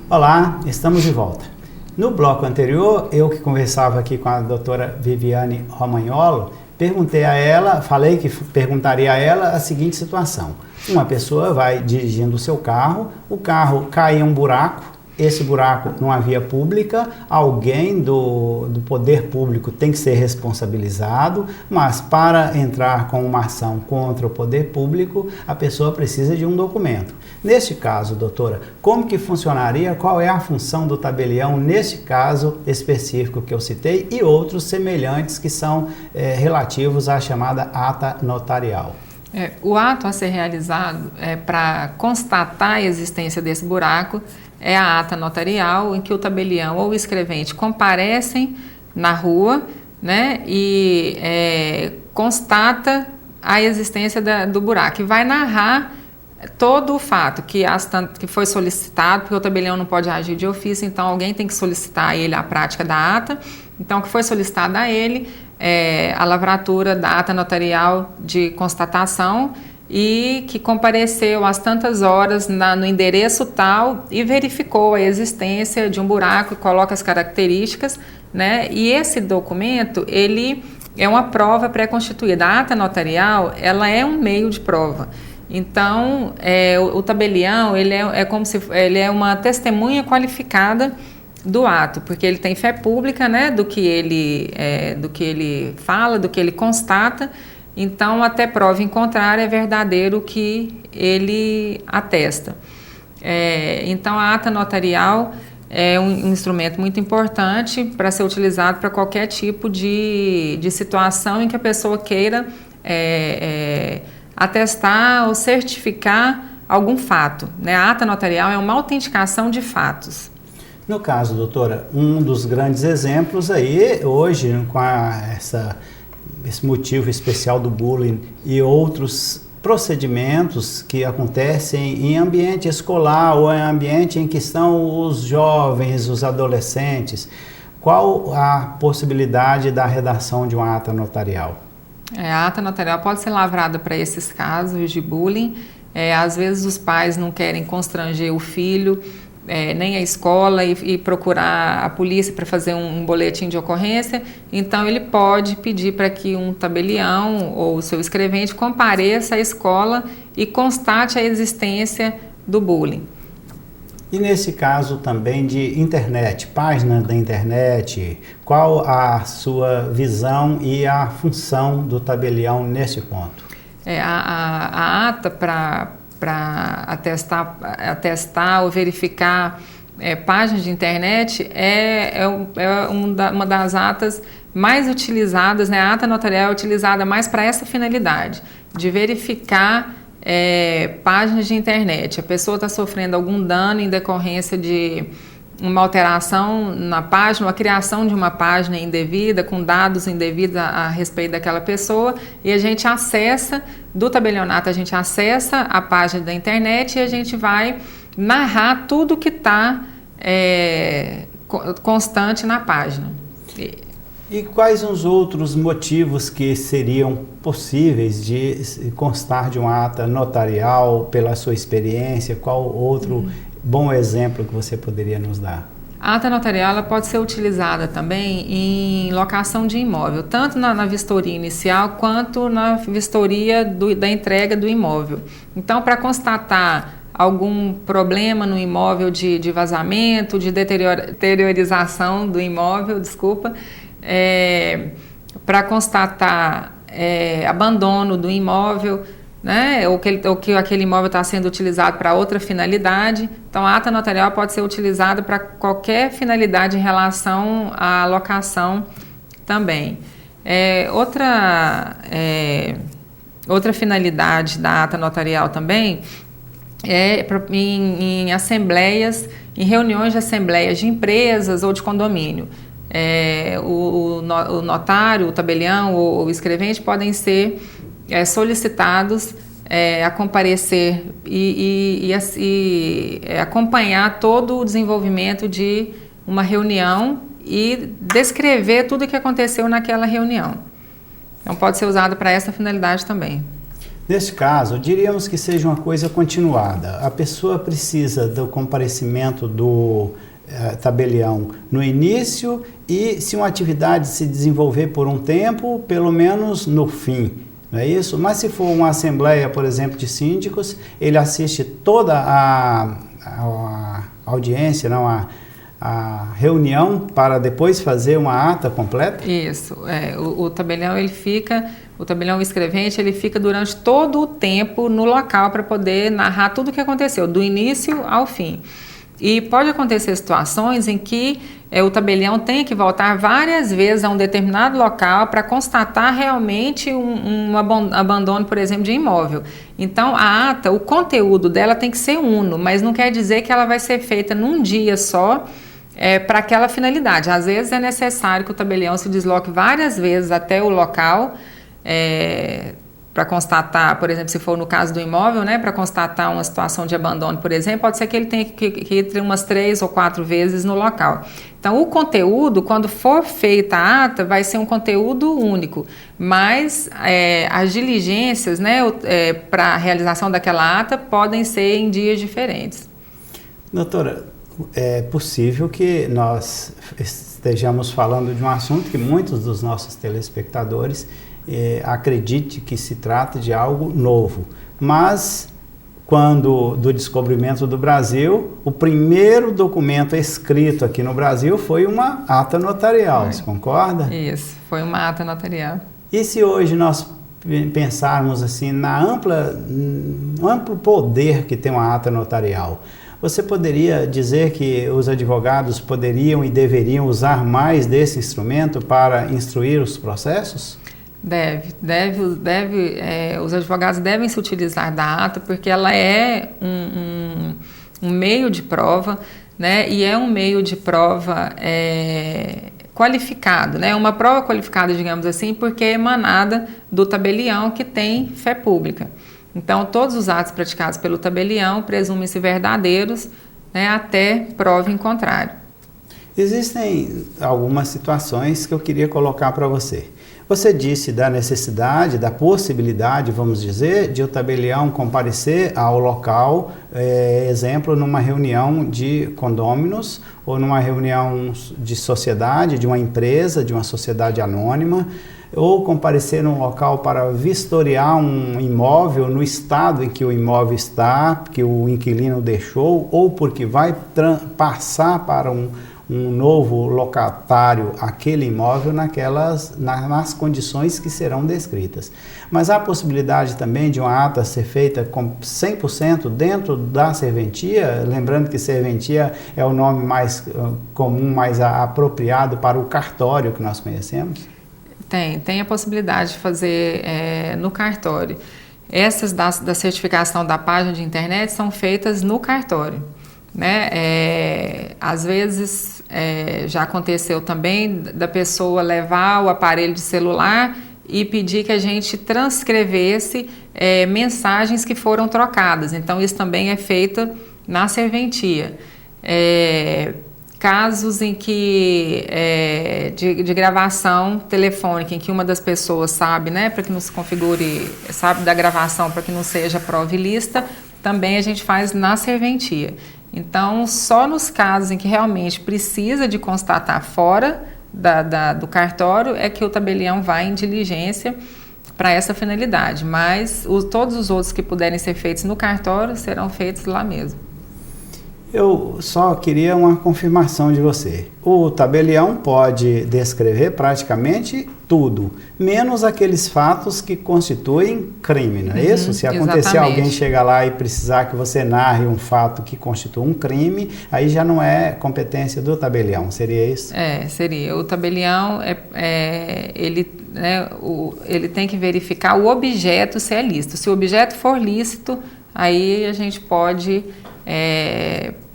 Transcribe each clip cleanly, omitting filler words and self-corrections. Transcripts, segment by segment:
Olá, estamos de volta. No bloco anterior, eu que conversava aqui com a doutora Viviane Romagnolo, falei que perguntaria a ela a seguinte situação. Uma pessoa vai dirigindo o seu carro, o carro cai em um buraco, esse buraco numa via pública, alguém do poder público tem que ser responsabilizado, mas para entrar com uma ação contra o poder público, a pessoa precisa de um documento. Neste caso, doutora, como que funcionaria, qual é a função do tabelião neste caso específico que eu citei e outros semelhantes que são relativos à chamada ata notarial? O ato a ser realizado para constatar a existência desse buraco é a ata notarial, em que o tabelião ou o escrevente comparecem na rua, né, e constata a existência do buraco e vai narrar todo o fato que foi solicitado, porque o tabelião não pode agir de ofício, então alguém tem que solicitar a ele a prática da ata. Então, o que foi solicitado a ele é a lavratura da ata notarial de constatação e que compareceu às tantas horas no endereço tal e verificou a existência de um buraco e coloca as características, né? E esse documento, ele é uma prova pré-constituída. A ata notarial, ela é um meio de prova. Então, o tabelião, ele é uma testemunha qualificada do ato, porque ele tem fé pública, né, do que ele fala, do que ele constata. Então, até prova em contrário, é verdadeiro o que ele atesta. Então, a ata notarial é um instrumento muito importante para ser utilizado para qualquer tipo de situação em que a pessoa queira atestar ou certificar algum fato, né? A ata notarial é uma autenticação de fatos. No caso, doutora, um dos grandes exemplos aí, hoje, com esse motivo especial do bullying e outros procedimentos que acontecem em ambiente escolar ou em ambiente em que estão os jovens, os adolescentes, qual a possibilidade da redação de uma ata notarial? A ata notarial pode ser lavrada para esses casos de bullying. Às vezes os pais não querem constranger o filho, nem a escola e procurar a polícia para fazer um boletim de ocorrência, então ele pode pedir para que um tabelião ou o seu escrevente compareça à escola e constate a existência do bullying. E nesse caso também de internet, página da internet, qual a sua visão e a função do tabelião nesse ponto? A ata para atestar ou verificar páginas de internet uma das atas mais utilizadas, né? A ata notarial é utilizada mais para essa finalidade, de verificar páginas de internet. A pessoa está sofrendo algum dano em decorrência de uma alteração na página, a criação de uma página indevida, com dados indevidos a respeito daquela pessoa, e a gente acessa, do tabelionato, a gente acessa a página da internet e a gente vai narrar tudo que está constante na página. E quais os outros motivos que seriam possíveis de constar de uma ata notarial pela sua experiência? Qual outro bom exemplo que você poderia nos dar? A ata notarial ela pode ser utilizada também em locação de imóvel, tanto na vistoria inicial quanto na vistoria da entrega do imóvel. Então, para constatar algum problema no imóvel de vazamento, de deteriorização do imóvel, para constatar abandono do imóvel, né, ou que aquele imóvel está sendo utilizado para outra finalidade. Então, a ata notarial pode ser utilizada para qualquer finalidade em relação à locação também. Outra finalidade da ata notarial também em assembleias, em reuniões de assembleias de empresas ou de condomínio. O notário, o tabelião ou o escrevente podem ser solicitados a comparecer e acompanhar todo o desenvolvimento de uma reunião e descrever tudo o que aconteceu naquela reunião. Então, pode ser usado para essa finalidade também. Neste caso, diríamos que seja uma coisa continuada. A pessoa precisa do comparecimento do tabelião no início e, se uma atividade se desenvolver por um tempo, pelo menos no fim. Não é isso? Mas se for uma assembleia, por exemplo, de síndicos, ele assiste toda a audiência, não, a reunião para depois fazer uma ata completa? Isso. O tabelião, o tabelião escrevente, ele fica durante todo o tempo no local para poder narrar tudo o que aconteceu, do início ao fim. E pode acontecer situações em que o tabelião tem que voltar várias vezes a um determinado local para constatar realmente um abandono, por exemplo, de imóvel. Então, a ata, o conteúdo dela tem que ser uno, mas não quer dizer que ela vai ser feita num dia só para aquela finalidade. Às vezes é necessário que o tabelião se desloque várias vezes até o local para constatar, por exemplo, se for no caso do imóvel, né, para constatar uma situação de abandono, por exemplo, pode ser que ele tenha que ir umas 3 ou 4 vezes no local. Então, o conteúdo, quando for feita a ata, vai ser um conteúdo único, mas as diligências, né, para a realização daquela ata podem ser em dias diferentes. Doutora, é possível que nós estejamos falando de um assunto que muitos dos nossos telespectadores acredite que se trata de algo novo, mas quando do descobrimento do Brasil, o primeiro documento escrito aqui no Brasil foi uma ata notarial, você concorda? Isso, foi uma ata notarial. E se hoje nós pensarmos assim no amplo poder que tem uma ata notarial, você poderia dizer que os advogados poderiam e deveriam usar mais desse instrumento para instruir os processos? Os advogados devem se utilizar da ata porque ela é um meio de prova, né? E é um meio de prova qualificado, né? Uma prova qualificada, digamos assim, porque é emanada do tabelião que tem fé pública. Então, todos os atos praticados pelo tabelião presumem-se verdadeiros, né, até prova em contrário. Existem algumas situações que eu queria colocar para você. Você disse da necessidade, da possibilidade, vamos dizer, de o tabelião comparecer ao local, exemplo, numa reunião de condôminos ou numa reunião de sociedade, de uma empresa, de uma sociedade anônima, ou comparecer num local para vistoriar um imóvel no estado em que o imóvel está, que o inquilino deixou, ou porque vai passar para um novo locatário aquele imóvel nas condições que serão descritas. Mas há a possibilidade também de uma ata ser feita com 100% dentro da serventia, lembrando que serventia é o nome mais comum, mais apropriado para o cartório que nós conhecemos? Tem a possibilidade de fazer no cartório. Essas da certificação da página de internet são feitas no cartório, né? Às vezes já aconteceu também da pessoa levar o aparelho de celular e pedir que a gente transcrevesse mensagens que foram trocadas. Então, isso também é feito na serventia. Casos em que de gravação telefônica, em que uma das pessoas sabe, né, para que não se configure, sabe da gravação para que não seja prova ilícita, também a gente faz na serventia. Então, só nos casos em que realmente precisa de constatar fora do cartório é que o tabelião vai em diligência para essa finalidade, mas todos os outros que puderem ser feitos no cartório serão feitos lá mesmo. Eu só queria uma confirmação de você. O tabelião pode descrever praticamente tudo, menos aqueles fatos que constituem crime, não é isso? Se acontecer alguém chegar lá e precisar que você narre um fato que constitua um crime, aí já não é competência do tabelião, seria isso? Seria. O tabelião, ele tem que verificar o objeto se é lícito. Se o objeto for lícito, aí a gente pode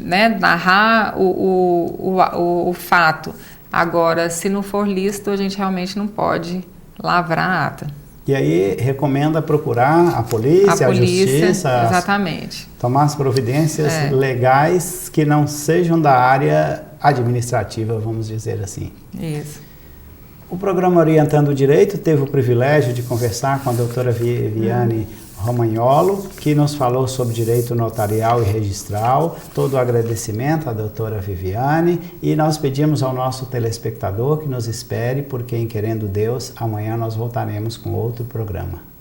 narrar o fato. Agora, se não for lícito, a gente realmente não pode lavrar a ata. E aí, recomenda procurar a polícia, a justiça... Exatamente. Tomar as providências legais que não sejam da área administrativa, vamos dizer assim. Isso. O programa Orientando o Direito teve o privilégio de conversar com a doutora Viviane Romagnolo, que nos falou sobre direito notarial e registral. Todo o agradecimento à doutora Viviane, e nós pedimos ao nosso telespectador que nos espere, porque em querendo Deus, amanhã nós voltaremos com outro programa.